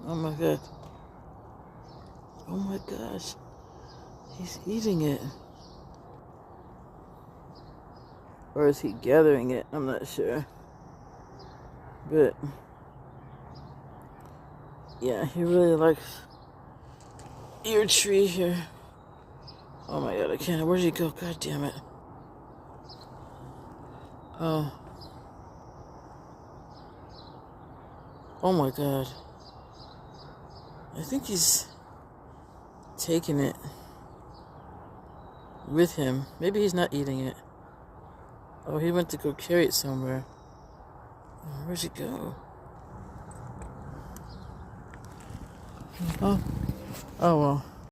Oh my god. Oh my gosh. He's eating it. Or is he gathering it? I'm not sure. But yeah, he really likes your tree here. Oh my god, I can't. Where'd he go? God damn it. Oh. Oh my god. I think he's taking it with him. Maybe he's not eating it. Oh, he went to go carry it somewhere. Oh, where'd he go? Oh. Oh well.